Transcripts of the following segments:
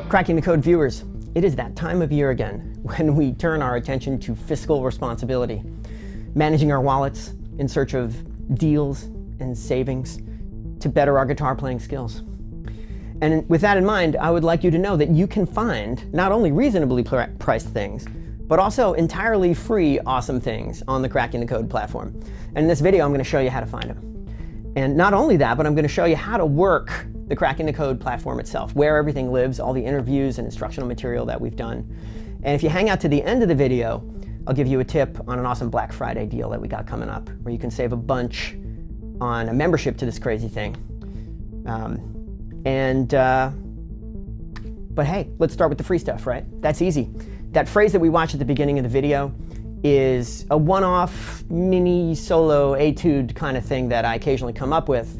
Cracking the Code viewers, it is that time of year again when we turn our attention to fiscal responsibility, managing our wallets in search of deals and savings to better our guitar playing skills. And with that in mind, I would like you to know that you can find not only reasonably priced things, but also entirely free awesome things on the Cracking the Code platform. And in this video, I'm going to show you how to find them. And not only that, but I'm going to show you how to work the Cracking the Code platform itself, where everything lives, all the interviews and instructional material that we've done. And if you hang out to the end of the video, I'll give you a tip on an awesome Black Friday deal that we got coming up, where you can save a bunch on a membership to this crazy thing. But hey, let's start with the free stuff, right? That's easy. That phrase that we watched at the beginning of the video is a one-off mini solo etude kind of thing that I occasionally come up with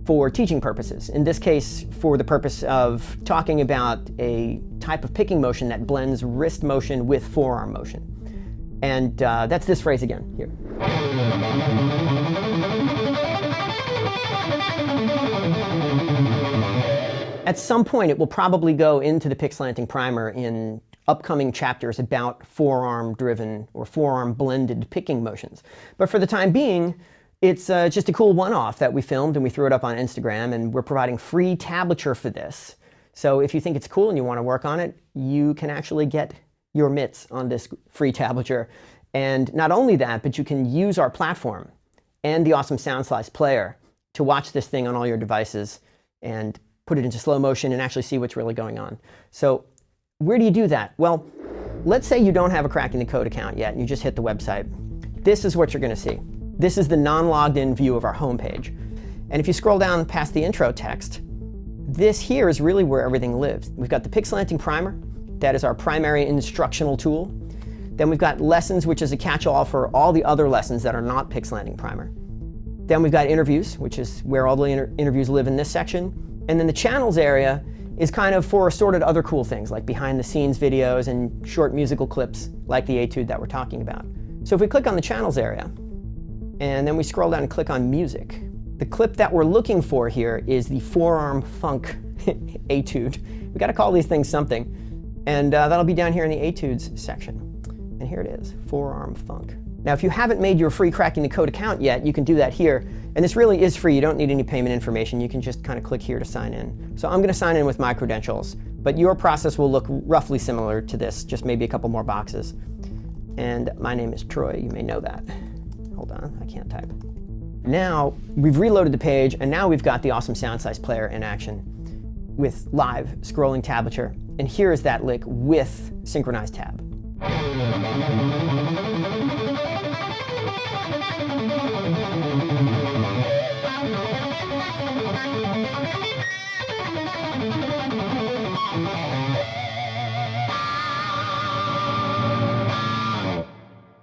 for teaching purposes. In this case, for the purpose of talking about a type of picking motion that blends wrist motion with forearm motion. And that's this phrase again, here. At some point, it will probably go into the Pickslanting primer in upcoming chapters about forearm-driven or forearm-blended picking motions. But for the time being, it's just a cool one-off that we filmed and we threw it up on Instagram, and we're providing free tablature for this. So if you think it's cool and you want to work on it, you can actually get your mitts on this free tablature. And not only that, but you can use our platform and the awesome Soundslice player to watch this thing on all your devices and put it into slow motion and actually see what's really going on. So where do you do that? Well, let's say you don't have a Cracking the Code account yet and you just hit the website. This is what you're going to see. This is the non-logged in view of our homepage. And if you scroll down past the intro text, this here is really where everything lives. We've got the Pickslanting primer. That is our primary instructional tool. Then we've got lessons, which is a catch-all for all the other lessons that are not Pickslanting primer. Then we've got interviews, which is where all the interviews live in this section. And then the channels area is kind of for assorted other cool things like behind the scenes videos and short musical clips like the etude that we're talking about. So if we click on the channels area, and then we scroll down and click on music, the clip that we're looking for here is the Forearm Funk etude. We got to call these things something. And that'll be down here in the etudes section. And here it is, Forearm Funk. Now, if you haven't made your free Cracking the Code account yet, you can do that here. And this really is free. You don't need any payment information. You can just kind of click here to sign in. So I'm going to sign in with my credentials, but your process will look roughly similar to this, just maybe a couple more boxes. And my name is Troy. You may know that. Hold on, I can't type. Now, we've reloaded the page, and now we've got the awesome Soundslice player in action with live scrolling tablature. And here is that lick with synchronized tab.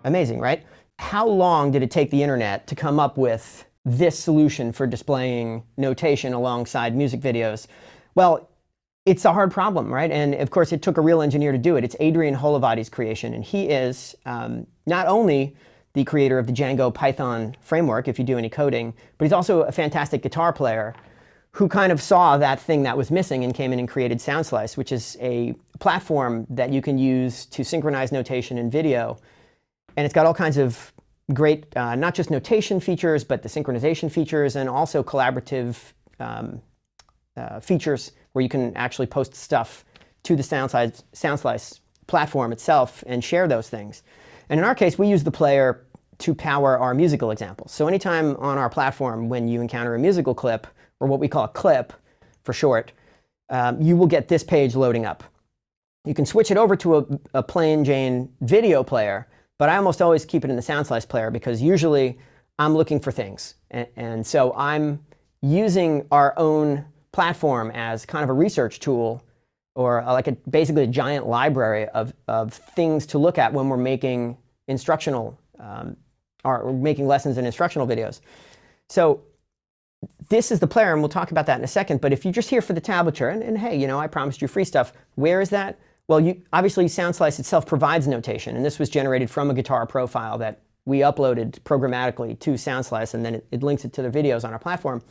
Amazing, right? How long did it take the internet to come up with this solution for displaying notation alongside music videos? Well, it's a hard problem, right? And of course, it took a real engineer to do it. It's Adrian Holovati's creation, and he is not only the creator of the Django Python framework, if you do any coding, but he's also a fantastic guitar player who kind of saw that thing that was missing and came in and created Soundslice, which is a platform that you can use to synchronize notation and video. And it's got all kinds of great, not just notation features, but the synchronization features and also collaborative features where you can actually post stuff to the Soundslice platform itself and share those things. And in our case, we use the player to power our musical examples. So anytime on our platform when you encounter a musical clip, or what we call a clip for short, you will get this page loading up. You can switch it over to a plain Jane video player, but I almost always keep it in the Soundslice player because usually I'm looking for things. And so I'm using our own platform as kind of a research tool or basically a giant library of things to look at when we're making instructional or making lessons and instructional videos. So this is the player, and we'll talk about that in a second, but if you're just here for the tablature, and hey, you know, I promised you free stuff, where is that? Well, obviously Soundslice itself provides notation, and this was generated from a Guitar Pro file that we uploaded programmatically to Soundslice, and then it links it to the videos on our platform.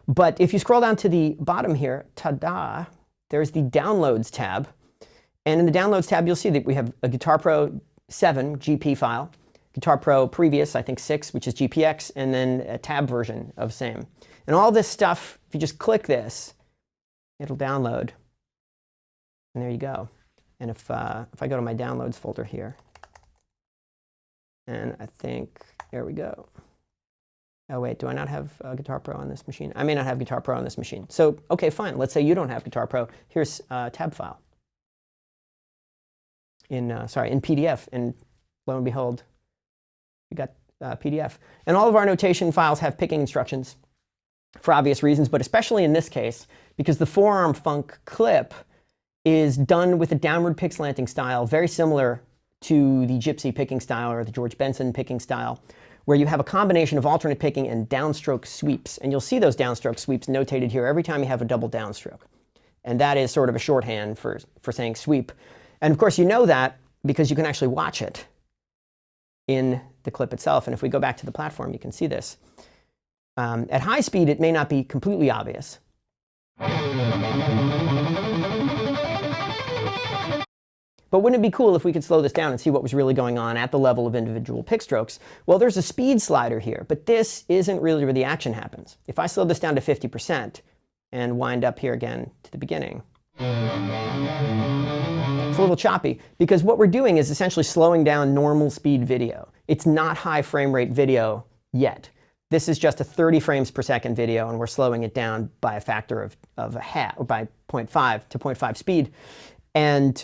But if you scroll down to the bottom here, ta-da, there's the Downloads tab. And in the Downloads tab, you'll see that we have a Guitar Pro 7 GP file, Guitar Pro previous, I think 6, which is GPX, and then a tab version of same. And all this stuff, if you just click this, it'll download. And there you go. And if I go to my Downloads folder here, and I think, there we go. Oh wait, do I not have Guitar Pro on this machine? I may not have Guitar Pro on this machine. So, okay, fine. Let's say you don't have Guitar Pro. Here's a tab file in PDF. And lo and behold, we got PDF. And all of our notation files have picking instructions for obvious reasons, but especially in this case, because the forearm funk clip is done with a downward Pickslanting style, very similar to the Gypsy picking style or the George Benson picking style, where you have a combination of alternate picking and downstroke sweeps. And you'll see those downstroke sweeps notated here every time you have a double downstroke. And that is sort of a shorthand for saying sweep. And of course, you know that because you can actually watch it in the clip itself. And if we go back to the platform, you can see this. At high speed, it may not be completely obvious. But wouldn't it be cool if we could slow this down and see what was really going on at the level of individual pick strokes? Well, there's a speed slider here, but this isn't really where the action happens. If I slow this down to 50% and wind up here again to the beginning, it's a little choppy, because what we're doing is essentially slowing down normal speed video. It's not high frame rate video yet. This is just a 30 frames per second video, and we're slowing it down by a factor of a half, or by 0.5 to 0.5 speed. And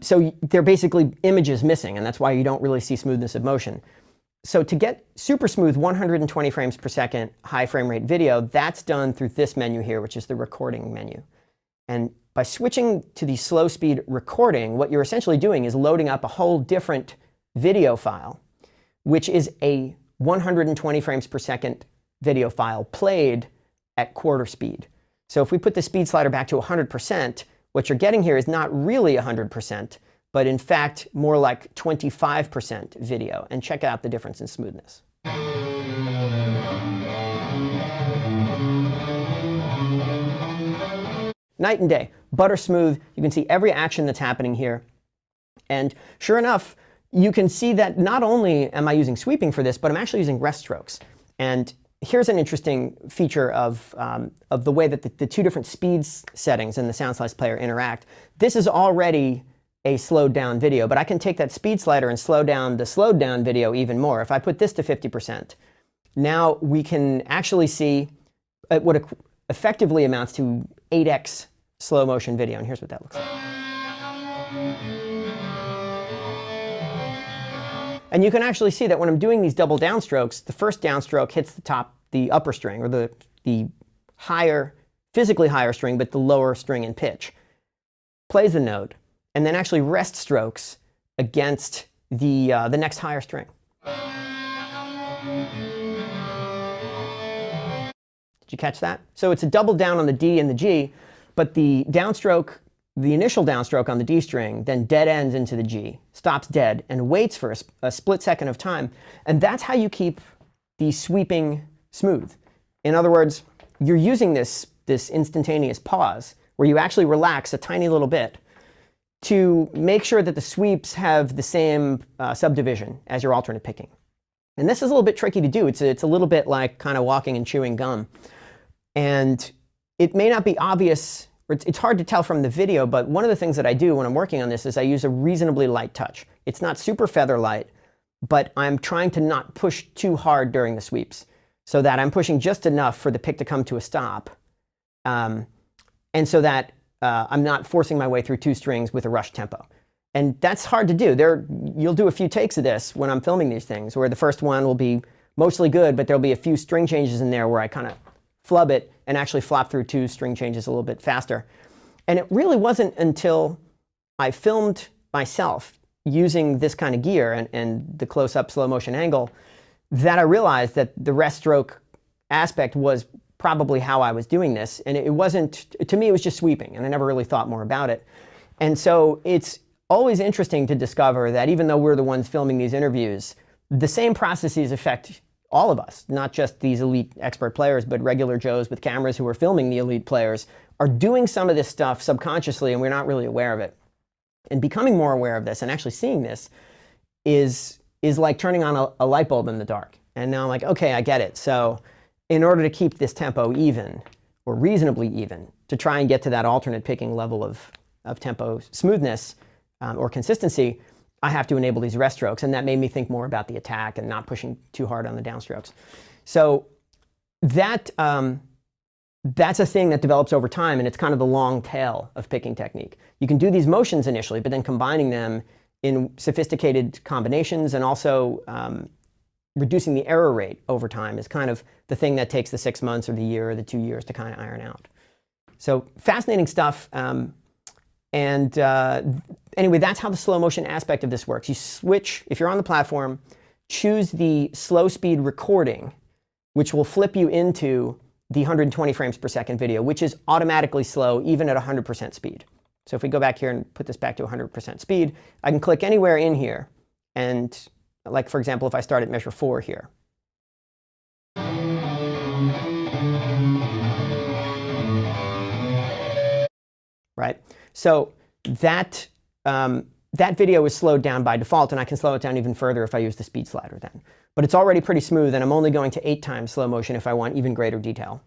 so they're basically images missing, and that's why you don't really see smoothness of motion. So to get super smooth 120 frames per second high frame rate video, that's done through this menu here, which is the recording menu. And by switching to the slow speed recording, what you're essentially doing is loading up a whole different video file, which is a 120 frames per second video file played at quarter speed. So if we put the speed slider back to 100%, what you're getting here is not really 100%, but in fact more like 25% video. And check out the difference in smoothness. Night and day, butter smooth. You can see every action that's happening here. And sure enough, you can see that not only am I using sweeping for this, but I'm actually using rest strokes. And here's an interesting feature of the way that the two different speeds settings in the Soundslice player interact. This is already a slowed down video, but I can take that speed slider and slow down the slowed down video even more. If I put this to 50%, now we can actually see what effectively amounts to 8x slow motion video. And here's what that looks like. And you can actually see that when I'm doing these double downstrokes, the first downstroke hits the upper string, or the higher, physically higher string, but the lower string in pitch, plays the note, and then actually rest strokes against the next higher string. Did you catch that? So it's a double down on the D and the G, but the downstroke, the initial downstroke on the D string, then dead ends into the G, stops dead, and waits for a split second of time. And that's how you keep the sweeping smooth. In other words, you're using this instantaneous pause, where you actually relax a tiny little bit to make sure that the sweeps have the same subdivision as your alternate picking. And this is a little bit tricky to do. It's a little bit like kind of walking and chewing gum. And it may not be obvious, or it's hard to tell from the video, but one of the things that I do when I'm working on this is I use a reasonably light touch. It's not super feather light, but I'm trying to not push too hard during the sweeps, so that I'm pushing just enough for the pick to come to a stop, and so that I'm not forcing my way through two strings with a rush tempo. And that's hard to do. You'll do a few takes of this when I'm filming these things, where the first one will be mostly good, but there'll be a few string changes in there where I kind of flub it and actually flop through two string changes a little bit faster. And it really wasn't until I filmed myself using this kind of gear and the close-up slow motion angle that I realized that the rest stroke aspect was probably how I was doing this. And it wasn't, to me, it was just sweeping, and I never really thought more about it. And so it's always interesting to discover that even though we're the ones filming these interviews, the same processes affect all of us, not just these elite expert players, but regular Joes with cameras who are filming the elite players are doing some of this stuff subconsciously, and we're not really aware of it. And becoming more aware of this and actually seeing this is like turning on a light bulb in the dark. And now I'm like, okay, I get it. So in order to keep this tempo even, or reasonably even, to try and get to that alternate picking level of tempo smoothness or consistency, I have to enable these rest strokes. And that made me think more about the attack and not pushing too hard on the downstrokes. So that's a thing that develops over time, and it's kind of the long tail of picking technique. You can do these motions initially, but then combining them in sophisticated combinations and also reducing the error rate over time is kind of the thing that takes the 6 months or the year or the 2 years to kind of iron out. So fascinating stuff. Anyway, that's how the slow motion aspect of this works. You switch, if you're on the platform, choose the slow speed recording, which will flip you into the 120 frames per second video, which is automatically slow even at 100% speed. So if we go back here and put this back to 100% speed, I can click anywhere in here. And like, for example, if I start at measure 4 here. Right? So that video is slowed down by default, and I can slow it down even further if I use the speed slider then. But it's already pretty smooth, and I'm only going to 8 times slow motion if I want even greater detail.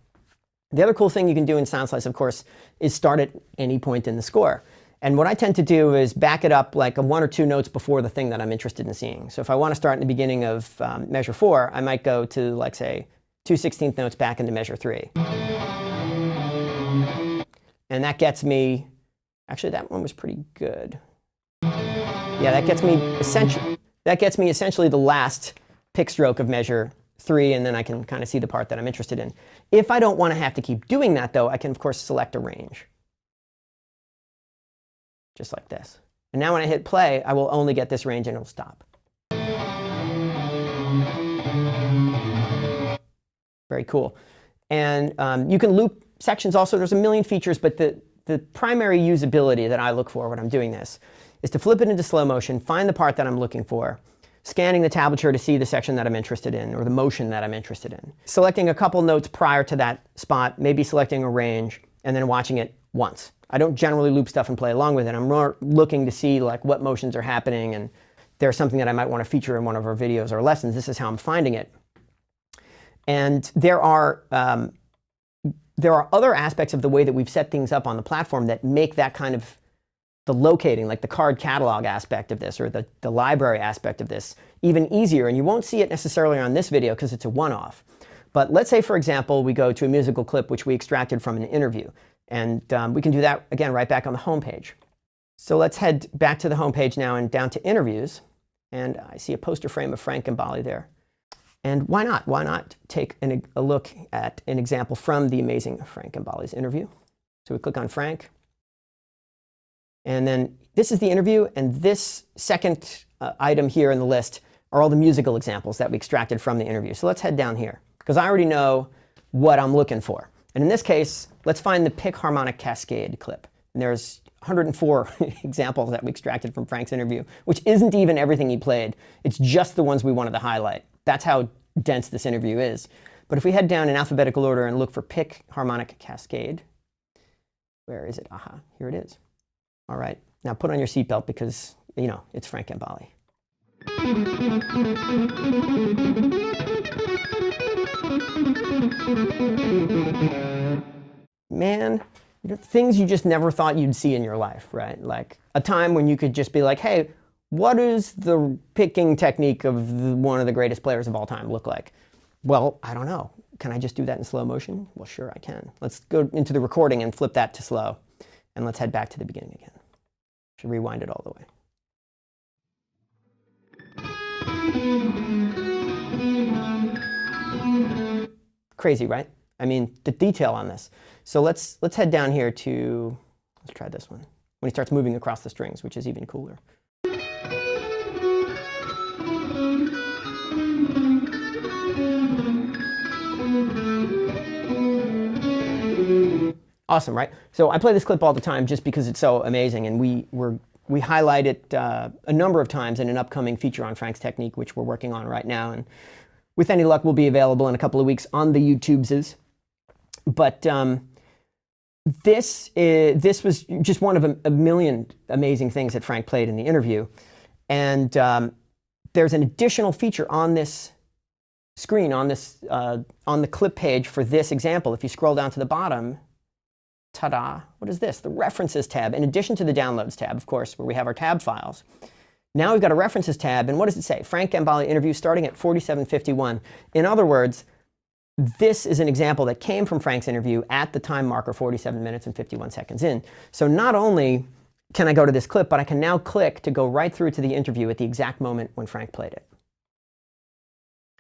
The other cool thing you can do in Soundslice, of course, is start at any point in the score. And what I tend to do is back it up like 1 or 2 notes before the thing that I'm interested in seeing. So if I want to start in the beginning of measure 4, I might go to, like, say, 2/16 notes back into measure 3. And that gets me, actually that one was pretty good. Yeah, that gets me essentially the last pick stroke of measure 3, and then I can kind of see the part that I'm interested in. If I don't want to have to keep doing that, though, I can, of course, select a range. Just like this. And now when I hit play, I will only get this range and it'll stop. Very cool. And you can loop sections also. There's a million features, but the primary usability that I look for when I'm doing this is to flip it into slow motion, find the part that I'm looking for, scanning the tablature to see the section that I'm interested in or the motion that I'm interested in, selecting a couple notes prior to that spot, maybe selecting a range, and then watching it once. I don't generally loop stuff and play along with it. I'm more looking to see like what motions are happening, and there's something that I might want to feature in one of our videos or lessons. This is how I'm finding it. And there are other aspects of the way that we've set things up on the platform that make that kind of the locating, like the card catalog aspect of this or the library aspect of this, even easier. And you won't see it necessarily on this video because it's a one-off. But let's say, for example, we go to a musical clip which we extracted from an interview. And we can do that, again, right back on the home page. So let's head back to the home page now and down to interviews. And I see a poster frame of Frank Gambale there. And why not? Why not take a look at an example from the amazing Frank Gambale's interview? So we click on Frank. And then this is the interview. And this second item here in the list are all the musical examples that we extracted from the interview. So let's head down here, because I already know what I'm looking for. And in this case, let's find the Pick Harmonic Cascade clip. And there's 104 examples that we extracted from Frank's interview, which isn't even everything he played. It's just the ones we wanted to highlight. That's how dense this interview is. But if we head down in alphabetical order and look for Pick Harmonic Cascade, where is it? Aha, here it is. All right, now put on your seatbelt because, you know, it's Frank Gambale. Man, things you just never thought you'd see in your life, right? Like a time when you could just be like, hey, what is the picking technique of one of the greatest players of all time look like? Well, I don't know. Can I just do that in slow motion? Well, sure, I can. Let's go into the recording and flip that to slow. And let's head back to the beginning again. Should rewind it all the way. Crazy, right? I mean, the detail on this. So let's head down here to, let's try this one, when he starts moving across the strings, which is even cooler. Awesome, right? So I play this clip all the time just because it's so amazing, and we highlight it a number of times in an upcoming feature on Frank's technique, which we're working on right now, and with any luck will be available in a couple of weeks on the YouTubeses. But this was just one of a million amazing things that Frank played in the interview, and there's an additional feature on this screen, on the clip page for this example. If you scroll down to the bottom, ta-da, what is this? The References tab, in addition to the Downloads tab, of course, where we have our tab files. Now we've got a References tab, and what does it say? Frank Gambale interview starting at 47:51. In other words, this is an example that came from Frank's interview at the time marker 47 minutes and 51 seconds in. So not only can I go to this clip, but I can now click to go right through to the interview at the exact moment when Frank played it.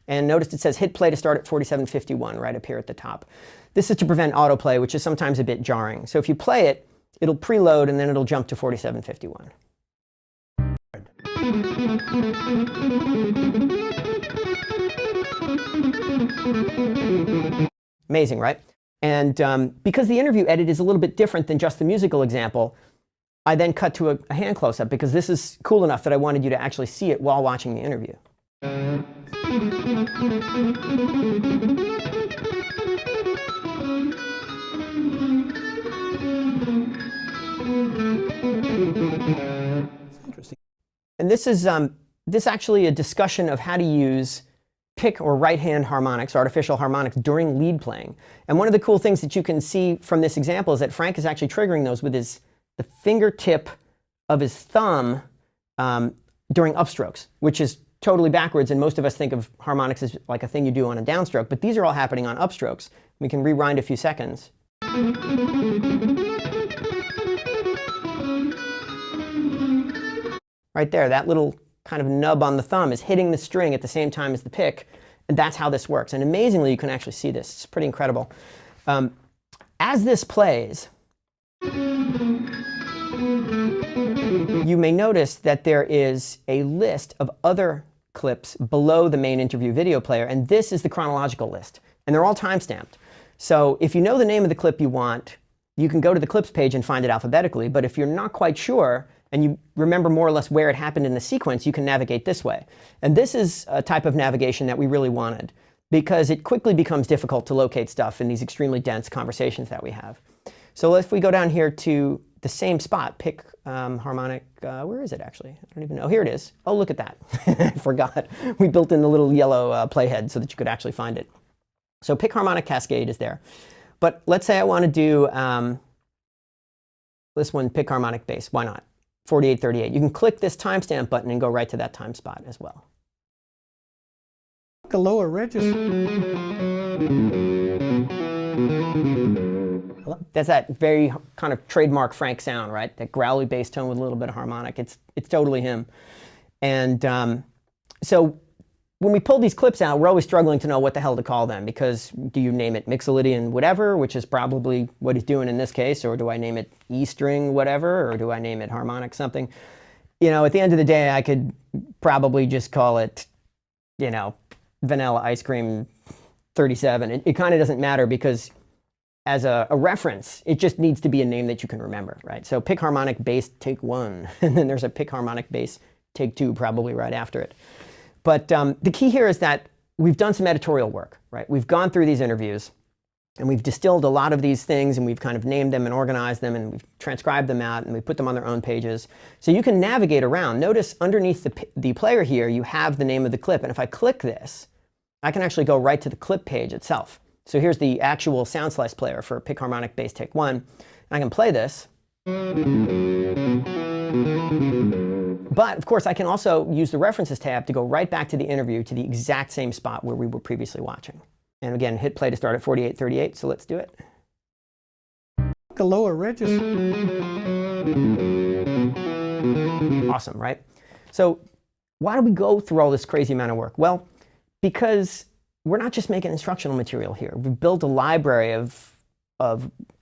And notice it says hit play to start at 47:51 right up here at the top. This is to prevent autoplay, which is sometimes a bit jarring. So if you play it, it'll preload and then it'll jump to 47:51. Amazing, right? And because the interview edit is a little bit different than just the musical example, I then cut to a hand close-up because this is cool enough that I wanted you to actually see it while watching the interview. Interesting. And this is actually a discussion of how to use pick or right-hand harmonics, artificial harmonics, during lead playing. And one of the cool things that you can see from this example is that Frank is actually triggering those with the fingertip of his thumb during upstrokes, which is totally backwards, and most of us think of harmonics as like a thing you do on a downstroke, but these are all happening on upstrokes. We can rewind a few seconds. Right there, that little kind of nub on the thumb is hitting the string at the same time as the pick, and that's how this works. And amazingly, you can actually see this. It's pretty incredible. As this plays, you may notice that there is a list of other clips below the main interview video player, and this is the chronological list, and they're all time-stamped. So if you know the name of the clip you want, you can go to the clips page and find it alphabetically, but if you're not quite sure and you remember more or less where it happened in the sequence, you can navigate this way. And this is a type of navigation that we really wanted because it quickly becomes difficult to locate stuff in these extremely dense conversations that we have. So if we go down here to the same spot, pick harmonic, where is it actually? I don't even know. Here it is. Oh, look at that. I forgot. We built in the little yellow playhead so that you could actually find it. So pick harmonic cascade is there. But let's say I want to do this one, pick harmonic bass. Why not? 48:38. You can click this timestamp button and go right to that time spot as well. The lower register. That's that very kind of trademark Frank sound, right? That growly bass tone with a little bit of harmonic. It's totally him. And so when we pull these clips out, we're always struggling to know what the hell to call them, because do you name it Mixolydian whatever, which is probably what he's doing in this case, or do I name it E string whatever, or do I name it harmonic something? You know, at the end of the day, I could probably just call it, you know, vanilla ice cream 37. It kind of doesn't matter, because as a reference, it just needs to be a name that you can remember, right? So pick harmonic bass take 1, and then there's a pick harmonic bass take 2 probably right after it. But the key here is that we've done some editorial work, right? We've gone through these interviews, and we've distilled a lot of these things, and we've kind of named them and organized them, and we've transcribed them out, and we put them on their own pages. So you can navigate around. Notice underneath the player here, you have the name of the clip, and if I click this, I can actually go right to the clip page itself. So here's the actual Soundslice player for pick harmonic bass take 1. And I can play this. But of course, I can also use the References tab to go right back to the interview, to the exact same spot where we were previously watching. And again, hit play to start at 48:38, so let's do it. The lower register. Awesome, right? So why do we go through all this crazy amount of work? Well, because we're not just making instructional material here. We've built a library of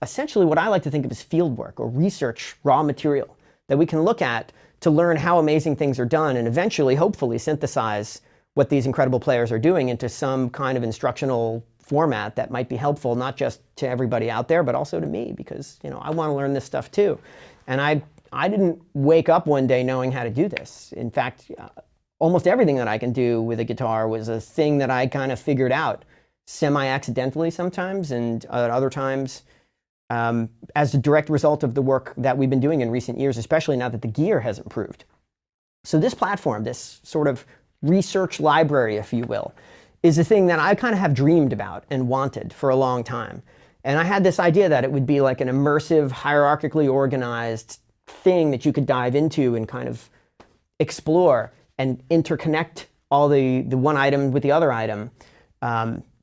essentially what I like to think of as field work or research raw material that we can look at to learn how amazing things are done, and eventually, hopefully, synthesize what these incredible players are doing into some kind of instructional format that might be helpful, not just to everybody out there, but also to me, because I want to learn this stuff too. And I didn't wake up one day knowing how to do this. In fact, almost everything that I can do with a guitar was a thing that I kind of figured out semi-accidentally sometimes, and at other times as a direct result of the work that we've been doing in recent years, especially now that the gear has improved. So this platform, this sort of research library, if you will, is a thing that I kind of have dreamed about and wanted for a long time. And I had this idea that it would be like an immersive, hierarchically organized thing that you could dive into and kind of explore and interconnect all the one item with the other item,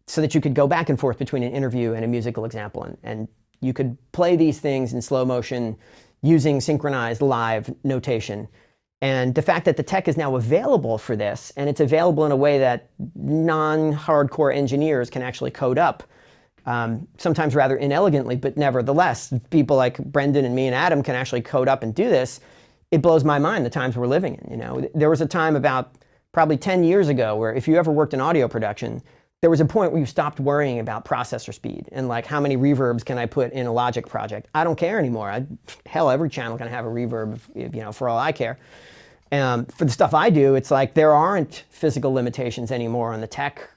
so that you could go back and forth between an interview and a musical example. And you could play these things in slow motion using synchronized live notation. And the fact that the tech is now available for this, and it's available in a way that non-hardcore engineers can actually code up, sometimes rather inelegantly, but nevertheless, people like Brendan and me and Adam can actually code up and do this. It blows my mind the times we're living in. There was a time about probably 10 years ago where if you ever worked in audio production, there was a point where you stopped worrying about processor speed and like how many reverbs can I put in a Logic project. I don't care anymore. Hell, every channel can have a reverb, for all I care. For the stuff I do, it's like there aren't physical limitations anymore on the tech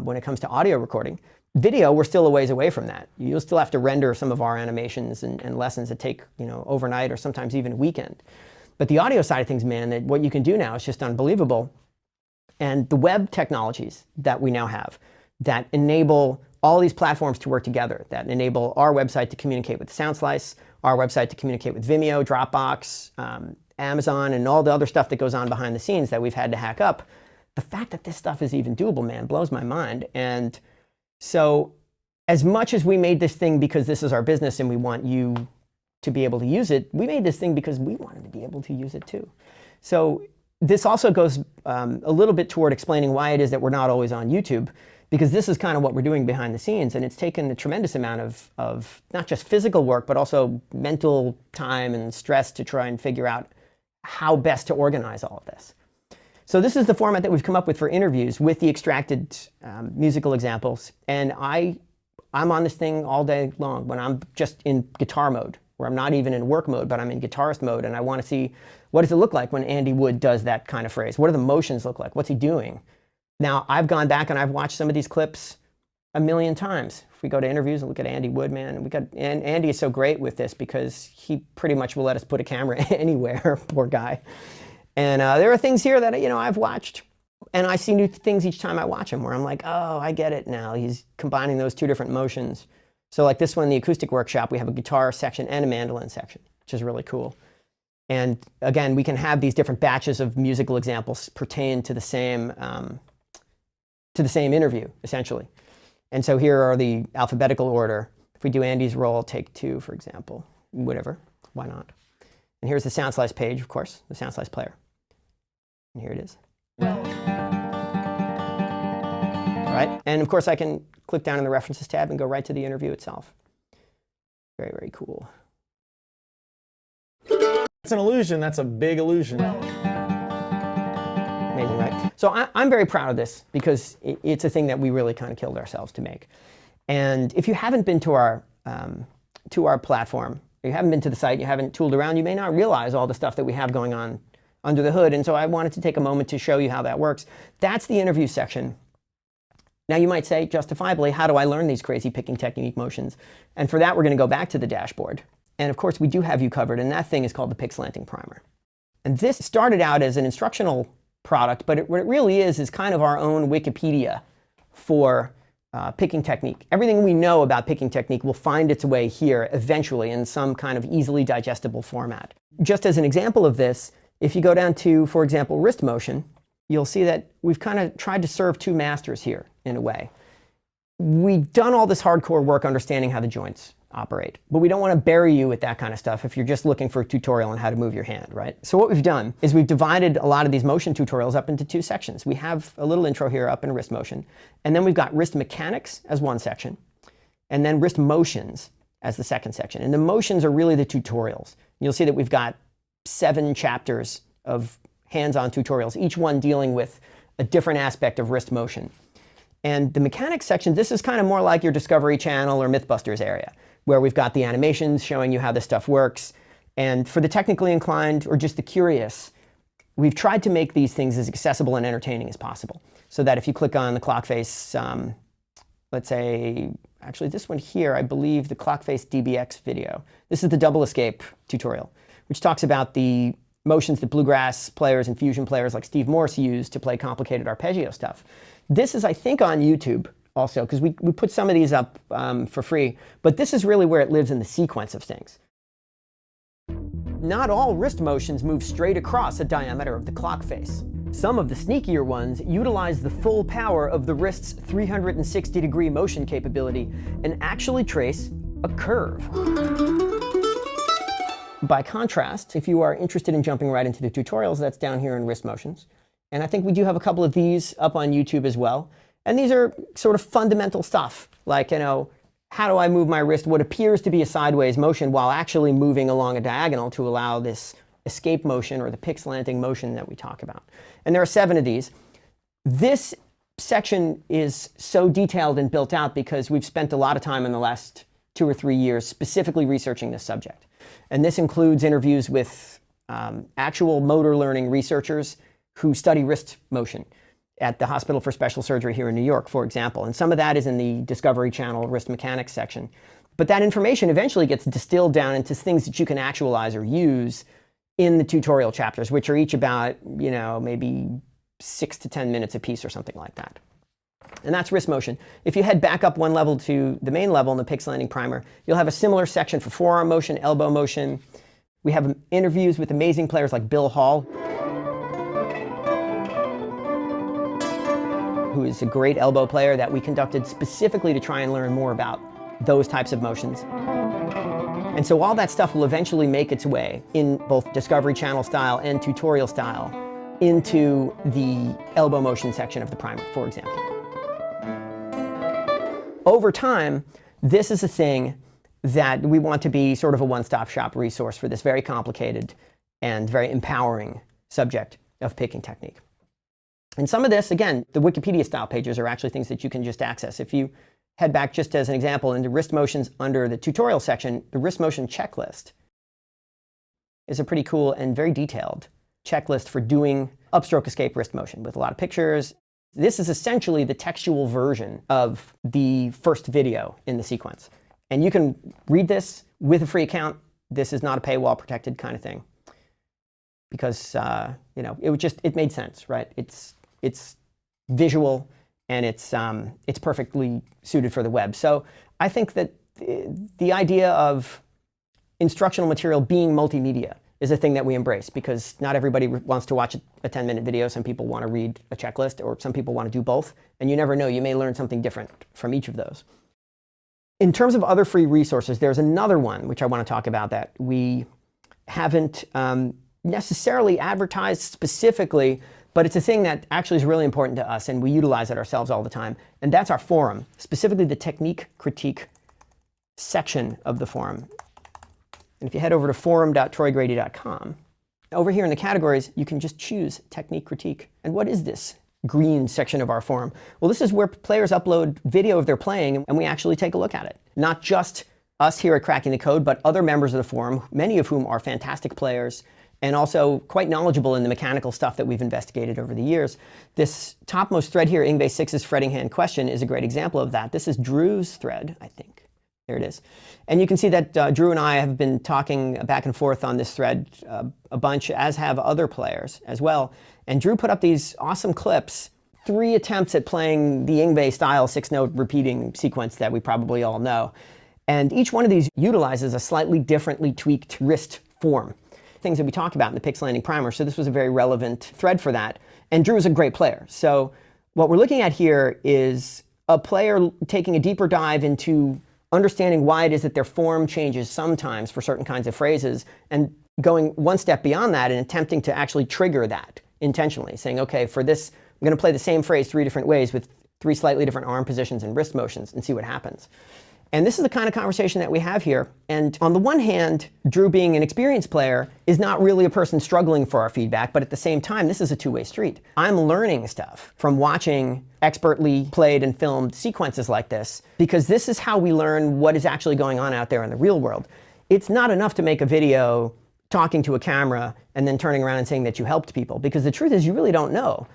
when it comes to audio recording. Video, we're still a ways away from that. You'll still have to render some of our animations and lessons that take overnight or sometimes even a weekend. But the audio side of things, man, what you can do now is just unbelievable. And the web technologies that we now have that enable all these platforms to work together, that enable our website to communicate with Soundslice, our website to communicate with Vimeo, Dropbox, Amazon, and all the other stuff that goes on behind the scenes that we've had to hack up. The fact that this stuff is even doable, man, blows my mind. And so as much as we made this thing because this is our business and we want you to be able to use it, we made this thing because we wanted to be able to use it too. So this also goes a little bit toward explaining why it is that we're not always on YouTube, because this is kind of what we're doing behind the scenes, and it's taken a tremendous amount of not just physical work, but also mental time and stress to try and figure out how best to organize all of this. So this is the format that we've come up with for interviews with the extracted musical examples, and I'm on this thing all day long when I'm just in guitar mode, where I'm not even in work mode, but I'm in guitarist mode, and I want to see what does it look like when Andy Wood does that kind of phrase? What do the motions look like? What's he doing? Now, I've gone back and I've watched some of these clips a million times. If we go to interviews and look at Andy Wood, man, and Andy is so great with this because he pretty much will let us put a camera anywhere, poor guy. And there are things here that I've watched, and I see new things each time I watch him where I'm like, oh, I get it now. He's combining those two different motions. So like this one, the acoustic workshop, we have a guitar section and a mandolin section, which is really cool. And again, we can have these different batches of musical examples pertain to the same interview, essentially. And so here are the alphabetical order. If we do Andy's roll, take 2, for example, whatever, why not? And here's the Soundslice page, of course, the Soundslice player. And here it is. All right, and of course I can click down in the references tab and go right to the interview itself. Very, very cool. It's an illusion. That's a big illusion. Amazing, right? So I'm very proud of this because it's a thing that we really kind of killed ourselves to make. And if you haven't been to our platform, you haven't been to the site, you haven't tooled around, you may not realize all the stuff that we have going on under the hood. And so I wanted to take a moment to show you how that works. That's the interview section. Now you might say, justifiably, how do I learn these crazy picking technique motions? And for that, we're going to go back to the dashboard. And of course, we do have you covered, and that thing is called the Pickslanting Primer. And this started out as an instructional product, but what it really is kind of our own Wikipedia for picking technique. Everything we know about picking technique will find its way here eventually in some kind of easily digestible format. Just as an example of this, if you go down to, for example, wrist motion, you'll see that we've kind of tried to serve two masters here in a way. We've done all this hardcore work understanding how the joints operate, but we don't want to bury you with that kind of stuff if you're just looking for a tutorial on how to move your hand, right? So what we've done is we've divided a lot of these motion tutorials up into 2 sections. We have a little intro here up in wrist motion, and then we've got wrist mechanics as one section, and then wrist motions as the second section. And the motions are really the tutorials. You'll see that we've got 7 chapters of hands-on tutorials, each one dealing with a different aspect of wrist motion. And the mechanics section, this is kind of more like your Discovery Channel or Mythbusters area, where we've got the animations showing you how this stuff works. And for the technically inclined or just the curious, we've tried to make these things as accessible and entertaining as possible. So that if you click on the clock face, let's say, actually this one here, I believe the clock face DBX video. This is the double escape tutorial, which talks about the motions that bluegrass players and fusion players like Steve Morse use to play complicated arpeggio stuff. This is, I think, on YouTube also, because we put some of these up for free, but this is really where it lives in the sequence of things. Not all wrist motions move straight across a diameter of the clock face. Some of the sneakier ones utilize the full power of the wrist's 360-degree motion capability and actually trace a curve. By contrast, if you are interested in jumping right into the tutorials, that's down here in wrist motions. And I think we do have a couple of these up on YouTube as well. And these are sort of fundamental stuff, like, how do I move my wrist, what appears to be a sideways motion, while actually moving along a diagonal to allow this escape motion or the Pickslanting motion that we talk about. And there are 7 of these. This section is so detailed and built out because we've spent a lot of time in the last 2 or 3 years specifically researching this subject. And this includes interviews with actual motor learning researchers who study wrist motion at the Hospital for Special Surgery here in New York, for example. And some of that is in the Discovery Channel wrist mechanics section. But that information eventually gets distilled down into things that you can actualize or use in the tutorial chapters, which are each about, maybe 6 to 10 minutes a piece or something like that. And that's wrist motion. If you head back up one level to the main level in the Pickslanting primer, you'll have a similar section for forearm motion, elbow motion. We have interviews with amazing players like Bill Hall, who is a great elbow player that we conducted specifically to try and learn more about those types of motions. And so all that stuff will eventually make its way in both Discovery Channel style and tutorial style into the elbow motion section of the primer, for example. Over time, this is a thing that we want to be sort of a one-stop shop resource for this very complicated and very empowering subject of picking technique. And some of this, again, the Wikipedia style pages are actually things that you can just access. If you head back, just as an example, into wrist motions under the tutorial section, the wrist motion checklist is a pretty cool and very detailed checklist for doing upstroke escape wrist motion with a lot of pictures. This is essentially the textual version of the first video in the sequence. And you can read this with a free account. This is not a paywall protected kind of thing, because it made sense, right? It's visual and it's perfectly suited for the web. So I think that the idea of instructional material being multimedia is a thing that we embrace, because not everybody wants to watch a 10-minute video. Some people want to read a checklist, or some people want to do both. And you never know, you may learn something different from each of those. In terms of other free resources, there's another one which I want to talk about that we haven't necessarily advertised specifically, but it's a thing that actually is really important to us, and we utilize it ourselves all the time. And that's our forum, specifically the technique critique section of the forum. And if you head over to forum.troygrady.com, over here in the categories, you can just choose technique critique. And what is this green section of our forum? Well, this is where players upload video of their playing, and we actually take a look at it. Not just us here at Cracking the Code, but other members of the forum, many of whom are fantastic players and also quite knowledgeable in the mechanical stuff that we've investigated over the years. This topmost thread here, Yngwie 6's fretting hand question, is a great example of that. This is Drew's thread, I think. There it is. And you can see that Drew and I have been talking back and forth on this thread a bunch, as have other players as well. And Drew put up these awesome clips, 3 attempts at playing the Yngwie style 6-note repeating sequence that we probably all know. And each one of these utilizes a slightly differently tweaked wrist form, things that we talk about in the Pickslanting primer. So this was a very relevant thread for that. And Drew is a great player. So what we're looking at here is a player taking a deeper dive into understanding why it is that their form changes sometimes for certain kinds of phrases, and going one step beyond that and attempting to actually trigger that intentionally, saying, okay, for this, I'm going to play the same phrase 3 different ways with 3 slightly different arm positions and wrist motions and see what happens. And this is the kind of conversation that we have here. And on the one hand, Drew, being an experienced player, is not really a person struggling for our feedback, but at the same time, this is a two-way street. I'm learning stuff from watching expertly played and filmed sequences like this, because this is how we learn what is actually going on out there in the real world. It's not enough to make a video talking to a camera and then turning around and saying that you helped people, because the truth is you really don't know.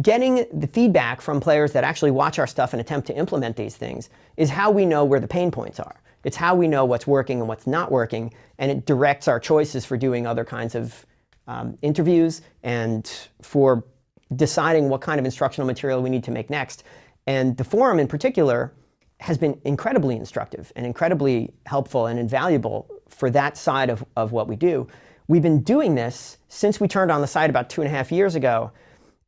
Getting the feedback from players that actually watch our stuff and attempt to implement these things is how we know where the pain points are. It's how we know what's working and what's not working, and it directs our choices for doing other kinds of interviews and for deciding what kind of instructional material we need to make next. And the forum in particular has been incredibly instructive and incredibly helpful and invaluable for that side of what we do. We've been doing this since we turned on the site about 2.5 years ago,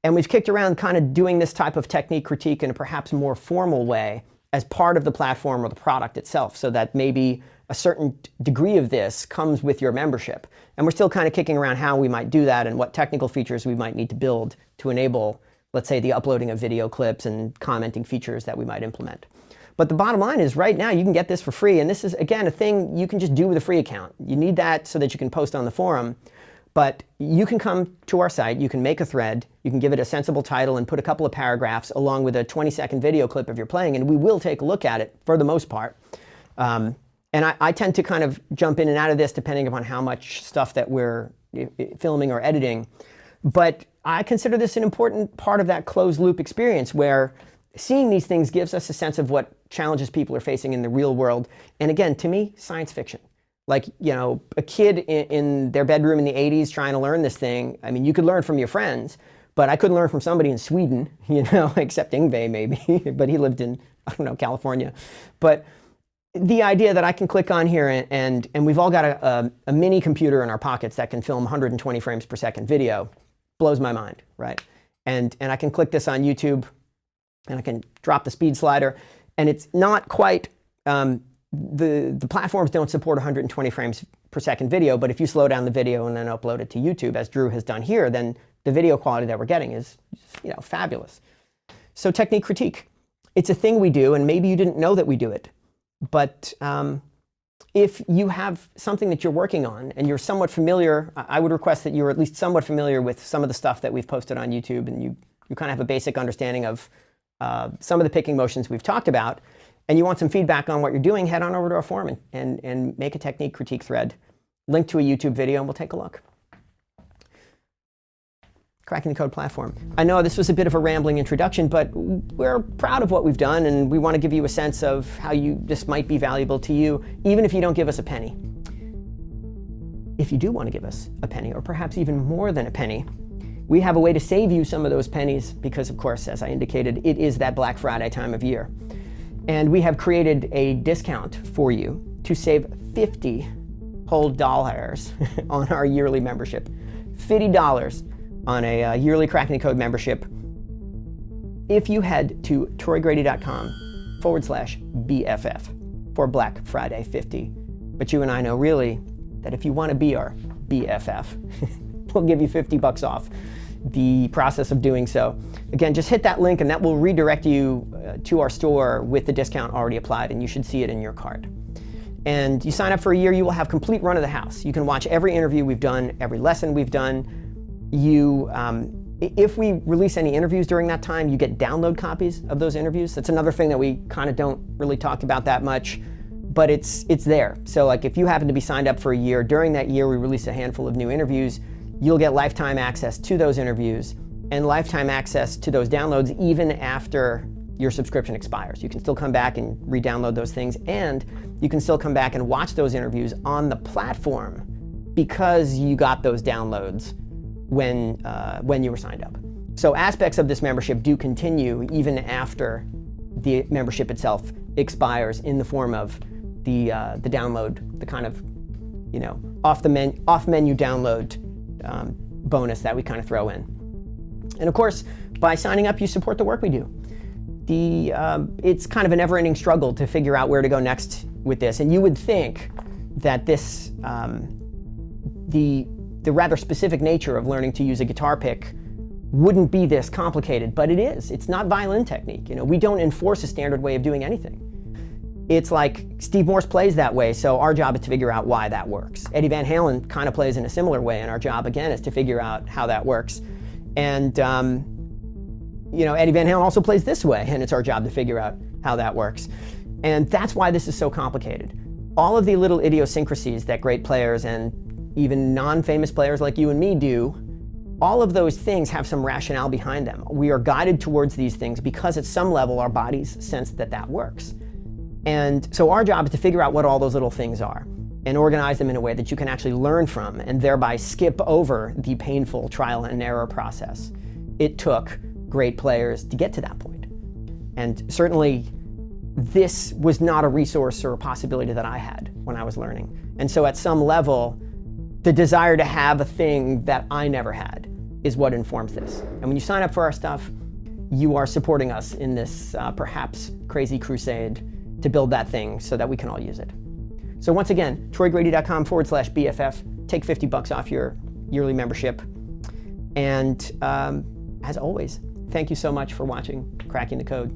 and we've kicked around kind of doing this type of technique critique in a perhaps more formal way as part of the platform or the product itself, so that maybe a certain degree of this comes with your membership. And we're still kind of kicking around how we might do that and what technical features we might need to build to enable, let's say, the uploading of video clips and commenting features that we might implement. But the bottom line is right now you can get this for free, and this is, again, a thing you can just do with a free account. You need that so that you can post on the forum, but you can come to our site, you can make a thread, you can give it a sensible title and put a couple of paragraphs along with a 20-second video clip of your playing, and we will take a look at it for the most part. And I tend to kind of jump in and out of this depending upon how much stuff that we're filming or editing. But I consider this an important part of that closed loop experience where seeing these things gives us a sense of what challenges people are facing in the real world. And again, to me, science fiction. Like, you know, a kid in their bedroom in the 80s trying to learn this thing. I mean, you could learn from your friends, but I couldn't learn from somebody in Sweden, you know, except Ingve maybe, but he lived in, I don't know, California. But the idea that I can click on here and we've all got a mini computer in our pockets that can film 120 frames per second video blows my mind, right? And I can click this on YouTube and I can drop the speed slider, and it's not quite, the platforms don't support 120 frames per second video, but if you slow down the video and then upload it to YouTube, as Drew has done here, then the video quality that we're getting is, you know, fabulous. So technique critique, it's a thing we do, and maybe you didn't know that we do it. But if you have something that you're working on and you're somewhat familiar, I would request that you're at least somewhat familiar with some of the stuff that we've posted on YouTube, and you kind of have a basic understanding of some of the picking motions we've talked about, and you want some feedback on what you're doing, head on over to our forum and make a technique critique thread, link to a YouTube video, and we'll take a look. Cracking the Code platform. I know this was a bit of a rambling introduction, but we're proud of what we've done, and we want to give you a sense of how this might be valuable to you, even if you don't give us a penny. If you do want to give us a penny, or perhaps even more than a penny, we have a way to save you some of those pennies because, of course, as I indicated, it is that Black Friday time of year. And we have created a discount for you to save 50 whole dollars on our yearly membership. $50 on a yearly Cracking the Code membership if you head to troygrady.com/BFF for Black Friday 50. But you and I know really that if you want to be our BFF, we'll give you $50 off the process of doing so. Again, just hit that link and that will redirect you to our store with the discount already applied, and you should see it in your cart. And you sign up for a year, you will have complete run of the house. You can watch every interview we've done, every lesson we've done. If we release any interviews during that time, you get download copies of those interviews. That's another thing that we kind of don't really talk about that much, but it's there. So like if you happen to be signed up for a year, during that year we release a handful of new interviews, you'll get lifetime access to those interviews and lifetime access to those downloads even after your subscription expires. You can still come back and re-download those things, and you can still come back and watch those interviews on the platform because you got those downloads when you were signed up. So aspects of this membership do continue even after the membership itself expires in the form of the download, the kind of, you know, off menu download bonus that we kind of throw in. And of course, by signing up, you support the work we do. It's kind of a never-ending struggle to figure out where to go next with this. And you would think that this, the rather specific nature of learning to use a guitar pick wouldn't be this complicated, but it is. It's not violin technique. You know, we don't enforce a standard way of doing anything. It's like Steve Morse plays that way, so our job is to figure out why that works. Eddie Van Halen kind of plays in a similar way, and our job, again, is to figure out how that works. And Eddie Van Halen also plays this way, and it's our job to figure out how that works. And that's why this is so complicated. All of the little idiosyncrasies that great players and even non-famous players like you and me do, all of those things have some rationale behind them. We are guided towards these things because at some level our bodies sense that that works. And so our job is to figure out what all those little things are and organize them in a way that you can actually learn from and thereby skip over the painful trial and error process it took great players to get to that point. And certainly this was not a resource or a possibility that I had when I was learning. And so at some level, the desire to have a thing that I never had is what informs this. And when you sign up for our stuff, you are supporting us in this perhaps crazy crusade to build that thing so that we can all use it. So once again, TroyGrady.com/BFF. Take $50 off your yearly membership. And as always, thank you so much for watching Cracking the Code.